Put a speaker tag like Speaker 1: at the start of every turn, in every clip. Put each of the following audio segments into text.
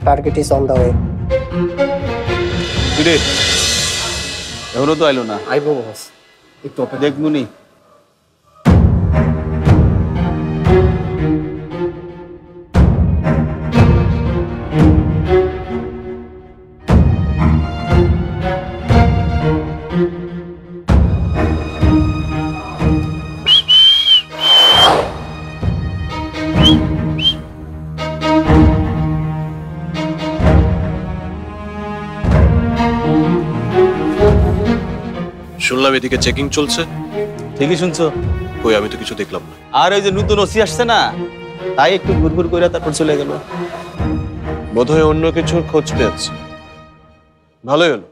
Speaker 1: Target is on the way.
Speaker 2: কিরে এখনো তো আইলো না?
Speaker 1: আইবো বস, একটু
Speaker 2: দেখবুনি।
Speaker 3: শুনলাম এদিকে চেকিং চলছে।
Speaker 2: ঠিকই শুনছো।
Speaker 3: কই, আমি তো কিছু দেখলাম না।
Speaker 2: আর ওই যে নতুন ওসি আসছে না, তাই একটু ঘুরঘুর করে তারপর চলে গেল।
Speaker 3: বোধহয় অন্য কিছুর খোঁজ পেয়েছে। ভালোই হলো,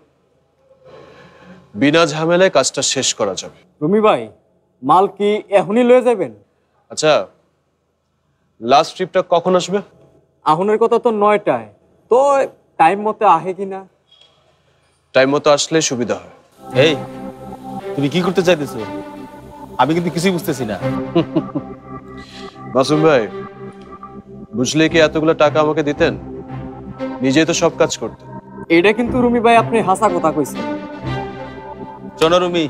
Speaker 3: বিনা ঝামেলায় কাজটা শেষ করা যাবে।
Speaker 4: রুমি ভাই, মাল কি এখনই লয়ে যাবেন?
Speaker 3: আচ্ছা, লাস্ট ট্রিপটা কখন আসবে?
Speaker 4: আহুনের কথা তো 9টায়, তো টাইম মতো আহে কিনা?
Speaker 3: টাইম মতো আসলে সুবিধা হয়।
Speaker 2: এই তুমি কি করতে চাইতেছো? আমি কিন্তু কিছুই বুঝতেছি না।
Speaker 3: মাসুম ভাই, বুঝলে কি এতগুলো টাকা আমাকে দিতেন? নিজেই তো সব কাজ করতেন।
Speaker 4: এটা কিন্তু রুমি ভাই আপনি হাসা কথা কইছেন।
Speaker 2: শোনো রুমি,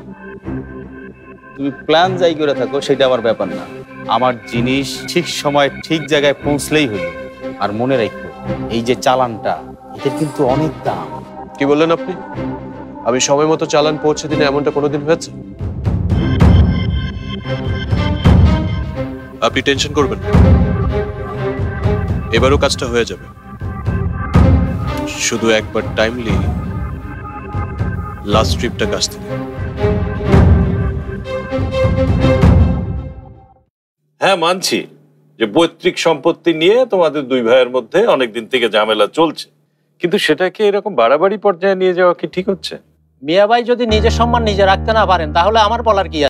Speaker 2: তুমি প্ল্যান যাই করে থাকো সেটা আমার ব্যাপার না। আমার জিনিস ঠিক সময় ঠিক জায়গায় পৌঁছলেই হলো। আর মনে রাখো, এই যে চালানটা, এটার কিন্তু অনেক দাম।
Speaker 3: কি বললেন আপনি? আমি সময় মতো চালান পৌঁছে দিনে এমনটা কোনোদিন হয়েছে? আপনি টেনশন করবেন না, এবারও কাজটা হয়ে যাবে। শুধু একবার টাইমলি লাস্ট ট্রিপটা কাজ দিন।
Speaker 5: হ্যাঁ, মানছি যে পৈতৃক সম্পত্তি নিয়ে তোমাদের দুই ভাইয়ের মধ্যে অনেকদিন থেকে ঝামেলা চলছে, কিন্তু সেটাকে এরকম বাড়াবাড়ি পর্যায়ে নিয়ে যাওয়া কি ঠিক হচ্ছে?
Speaker 6: মিয়া ভাই যদি নিজের সম্মান নিজে রাখতে না পারেন তাহলে আমার বলার কি আছে?